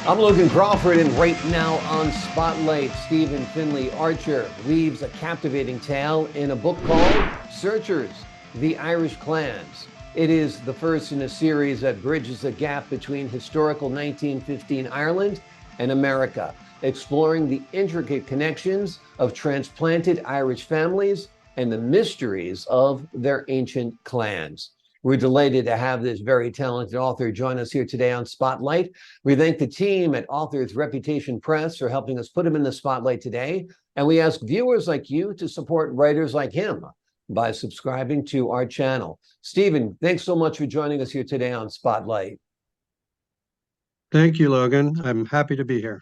I'm Logan Crawford, and right now on Spotlight, Stephen Finley Archer weaves a captivating tale in a book called Searchers, The Irish Clans. It is the first in a series that bridges the gap between historical 1915 Ireland and America, exploring the intricate connections of transplanted Irish families and the mysteries of their ancient clans. We're delighted to have this very talented author join us here today on Spotlight. We thank the team at Authors Reputation Press for helping us put him in the spotlight today. And we ask viewers like you to support writers like him by subscribing to our channel. Stephen, thanks so much for joining us here today on Spotlight. Thank you, Logan. I'm happy to be here.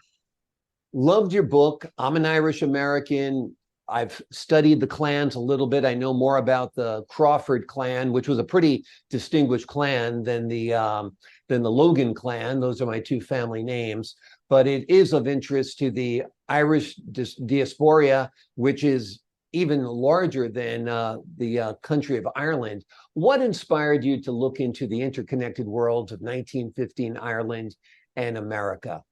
Loved your book. I'm an Irish American. I've studied the clans a little bit. I know more about the Crawford clan, which was a pretty distinguished clan than the Logan clan. Those are my two family names. But it is of interest to the Irish diaspora, which is even larger than the country of Ireland. What inspired you to look into the interconnected worlds of 1915 Ireland and America?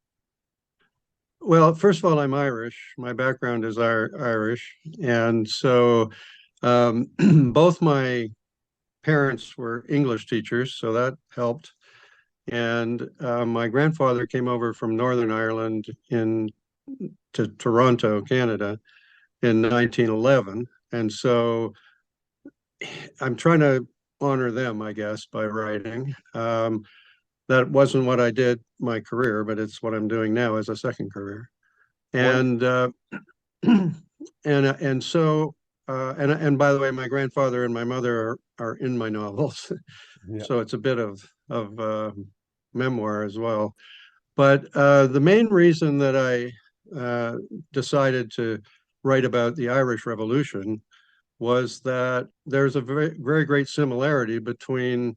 Well, first of all, I'm Irish. My background is Irish. And so both my parents were English teachers, so that helped. And my grandfather came over from Northern Ireland to Toronto, Canada, in 1911. And so I'm trying to honor them, I guess, by writing. That wasn't what I did my career, but it's what I'm doing now as a second career. And and so and by the way, my grandfather and my mother are in my novels, Yeah. so it's a bit of memoir as well. But the main reason that I decided to write about the Irish Revolution was that there's a very great similarity between,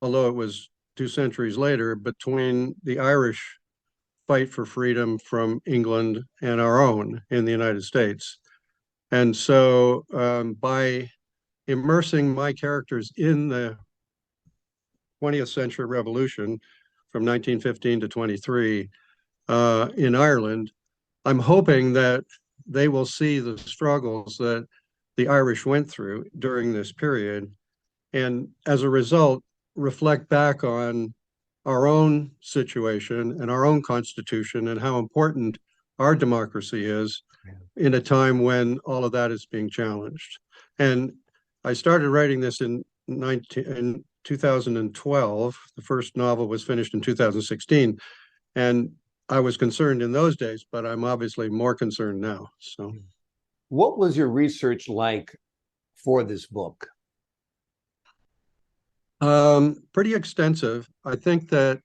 although it was 2 centuries later, between the Irish fight for freedom from England and our own in the United States. And so by immersing my characters in the 20th century revolution from 1915 to 23 in Ireland, I'm hoping that they will see the struggles that the Irish went through during this period, and as a result, reflect back on our own situation and our own constitution and how important our democracy is in a time when all of that is being challenged. And I started writing this in 2012. The first novel was finished in 2016. And I was concerned in those days, but I'm obviously more concerned now. So, what was your research like for this book? pretty extensive. I think that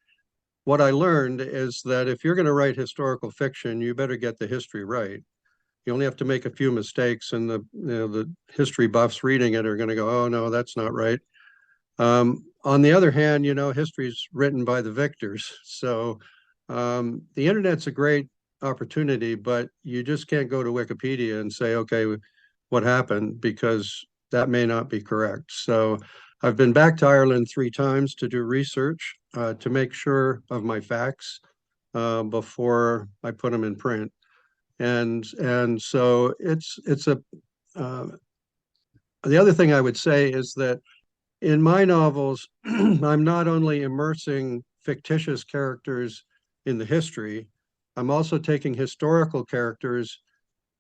what I learned is that if you're going to write historical fiction, you better get the history right. You only have to make a few mistakes, and the history buffs reading it are going to go, "Oh no, that's not right." On the other hand, history is written by the victors. So the internet's a great opportunity, but you just can't go to Wikipedia and say, "Okay, what happened?" because that may not be correct. So I've been back to Ireland 3 times to do research to make sure of my facts before I put them in print. And so it's a the other thing I would say is that in my novels, I'm not only immersing fictitious characters in the history, I'm also taking historical characters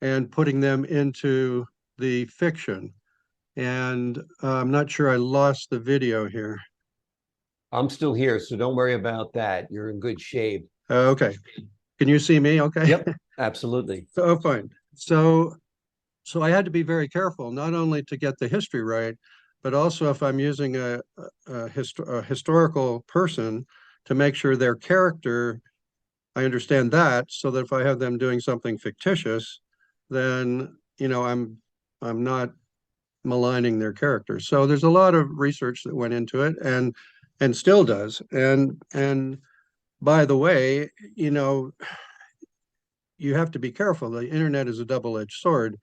and putting them into the fiction. And I'm not sure I lost the video here. I'm still here, so don't worry about that. You're in good shape. Okay. Can you see me? Okay. Yep, absolutely. So fine. So I had to be very careful, not only to get the history right, but also if I'm using a historical person, to make sure their character, I understand that, so that if I have them doing something fictitious, then I'm not maligning their character. So there's a lot of research that went into it, and still does. And by the way, you have to be careful. The internet is a double-edged sword,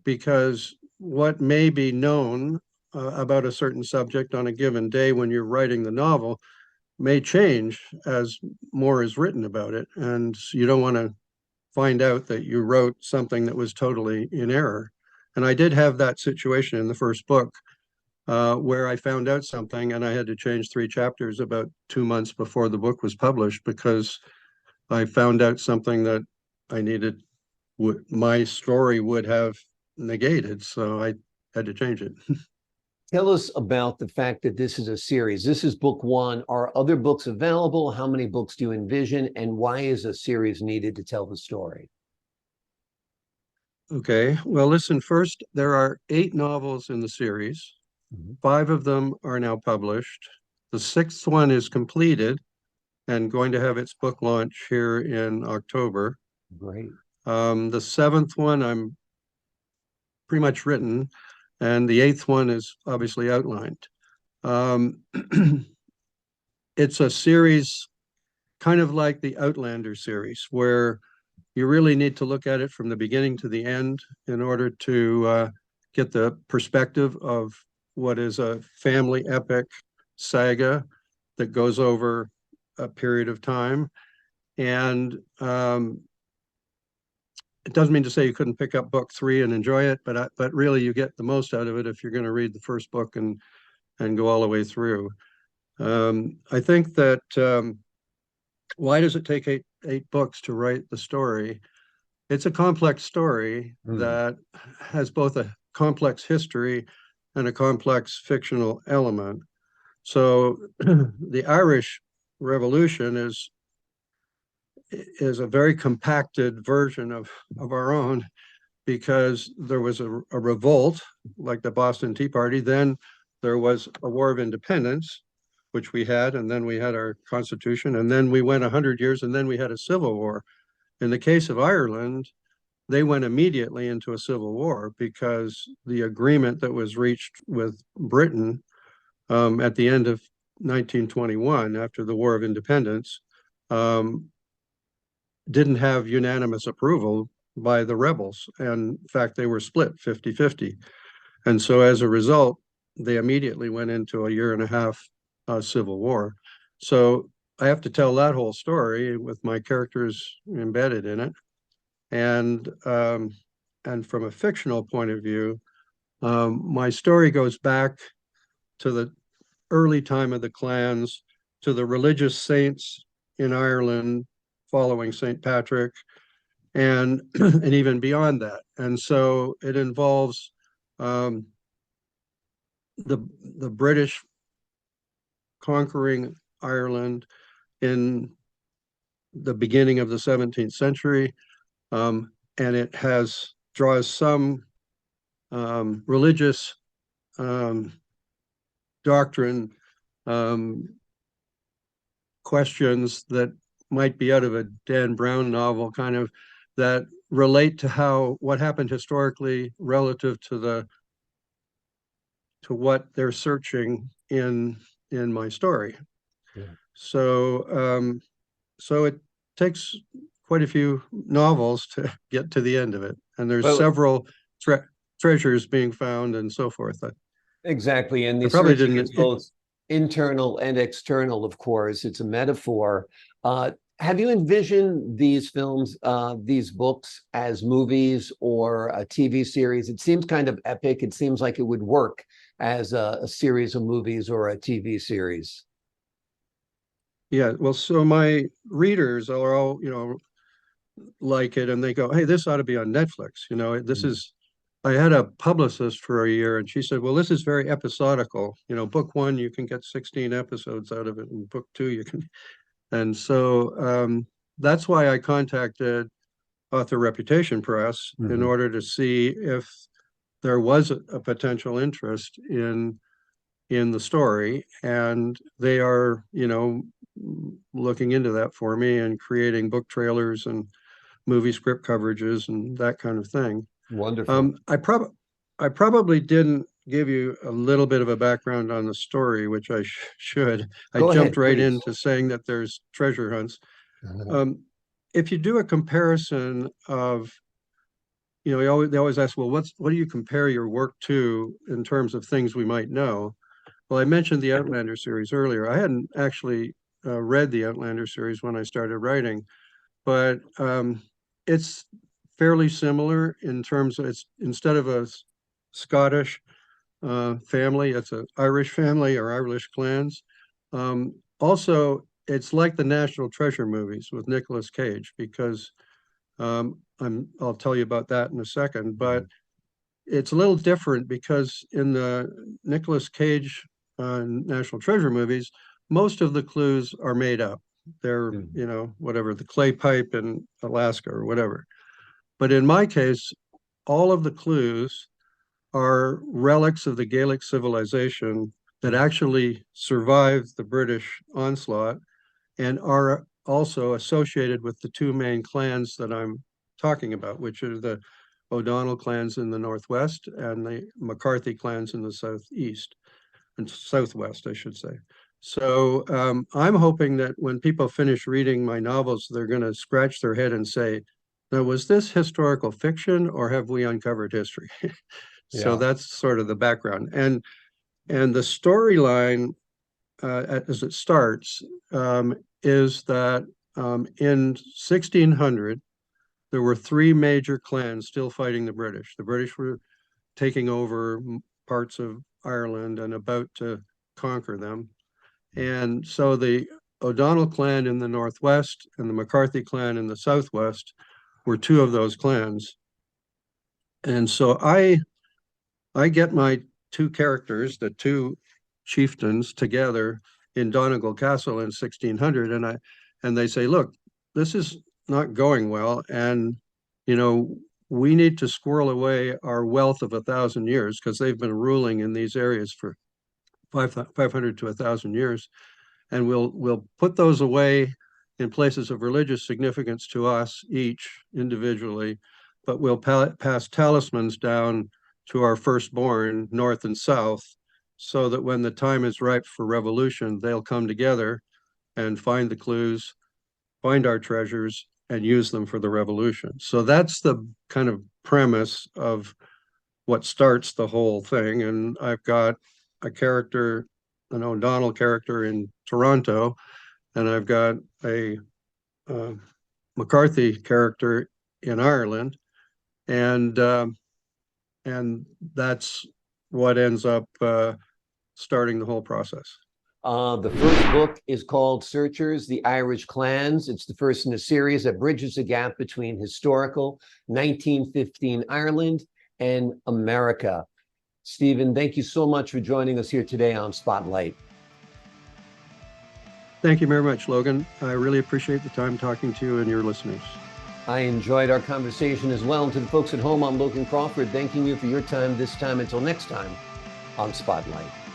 because what may be known about a certain subject on a given day when you're writing the novel may change as more is written about it, and you don't want to find out that you wrote something that was totally in error. And I did have that situation in the first book, where I found out something and I had to change 3 chapters about 2 months before the book was published because I found out something that I needed, my story would have negated. So I had to change it. Tell us about the fact that this is a series. This is book one. Are other books available? How many books do you envision? And why is a series needed to tell the story? Okay. Well, listen, first, there are 8 novels in the series. Mhm. 5 of them are now published. The 6th one is completed and going to have its book launch here in October. Great. The 7th one I'm pretty much written, and the 8th one is obviously outlined. Um, it's a series kind of like the Outlander series, where you really need to look at it from the beginning to the end in order to get the perspective of what is a family epic saga that goes over a period of time. And it doesn't mean to say you couldn't pick up book 3 and enjoy it, but really you get the most out of it if you're going to read the first book and go all the way through. I think that why does it take eight books to write the story? It's a complex story that has both a complex history and a complex fictional element. So the Irish Revolution is a very compacted version of our own, because there was a revolt like the Boston Tea Party. Then there was a War of Independence, which we had, and then we had our Constitution, and then we went 100 years, and then we had a civil war. In the case of Ireland, they went immediately into a civil war because the agreement that was reached with Britain at the end of 1921, after the War of Independence, um, didn't have unanimous approval by the rebels. And in fact, they were split 50-50. And so as a result, they immediately went into a 1.5 year civil war. So I have to tell that whole story with my characters embedded in it. And from a fictional point of view, my story goes back to the early time of the clans, to the religious saints in Ireland following St. Patrick, and and even beyond that. And so it involves um, the British conquering Ireland in the beginning of the 17th century, and it draws some religious doctrine questions that might be out of a Dan Brown novel, kind of, that relate to what happened historically relative to what they're searching in my story. Yeah. So it takes quite a few novels to get to the end of it, and there's Well, several treasures being found and so forth. exactly. And I the probably searching didn't. is both internal and external, of course. It's a metaphor. Have you envisioned these films, these books as movies or a TV series? It seems kind of epic. It seems like it would work as a series of movies or a TV series. Yeah, well, so my readers are all, like it, and they go, "Hey, this ought to be on Netflix." This is. I had a publicist for a year, and she said, "Well, this is very episodical. Book 1 you can get 16 episodes out of it, and book 2 you can." And so that's why I contacted Author Reputation Press in order to see if there was a potential interest in the story, and they are, looking into that for me and creating book trailers and movie script coverages and that kind of thing. Wonderful. I probably didn't give you a little bit of a background on the story, which I should. I Go jumped ahead, right please. into saying that there's treasure hunts. If you do a comparison of, they always ask, well, what do you compare your work to in terms of things we might know? Well, I mentioned the Outlander series earlier. I hadn't actually read the Outlander series when I started writing, but it's fairly similar in terms of it's instead of a Scottish family, it's an Irish family or Irish clans. Also, it's like the National Treasure movies with Nicolas Cage because I'll tell you about that in a second, but it's a little different because in the Nicolas Cage National Treasure movies, most of the clues are made up. They're, whatever, the clay pipe in Alaska or whatever. But in my case, all of the clues are relics of the Gaelic civilization that actually survived the British onslaught and are also associated with the two main clans that I'm talking about, which are the O'Donnell clans in the Northwest and the McCarthy clans in the Southeast and Southwest, I should say. So I'm hoping that when people finish reading my novels, they're going to scratch their head and say, now, was this historical fiction or have we uncovered history? So that's sort of the background. And the storyline as it starts is that in 1600, there were three major clans still fighting the British. The British were taking over parts of Ireland and about to conquer them. And so the O'Donnell clan in the Northwest and the McCarthy clan in the Southwest were two of those clans. And so I get my two characters, the two chieftains, together in Donegal Castle in 1600, and they say, look, this is not going well, and we need to squirrel away our wealth of 1,000 years because they've been ruling in these areas for 500 to 1,000 years, and we'll put those away in places of religious significance to us each individually, but we'll pass talismans down to our firstborn, north and south, so that when the time is ripe for revolution, they'll come together and find the clues, find our treasures, and use them for the revolution. So that's the kind of premise of what starts the whole thing. And I've got a character, an O'Donnell character in Toronto, and I've got a McCarthy character in Ireland, and that's what ends up starting the whole process. The first book is called Searchers, The Irish Clans. It's the first in a series that bridges the gap between historical 1915 Ireland and America. Stephen, thank you so much for joining us here today on Spotlight. Thank you very much, Logan. I really appreciate the time talking to you and your listeners. I enjoyed our conversation as well. And to the folks at home, I'm Logan Crawford, thanking you for your time this time. Until next time on Spotlight.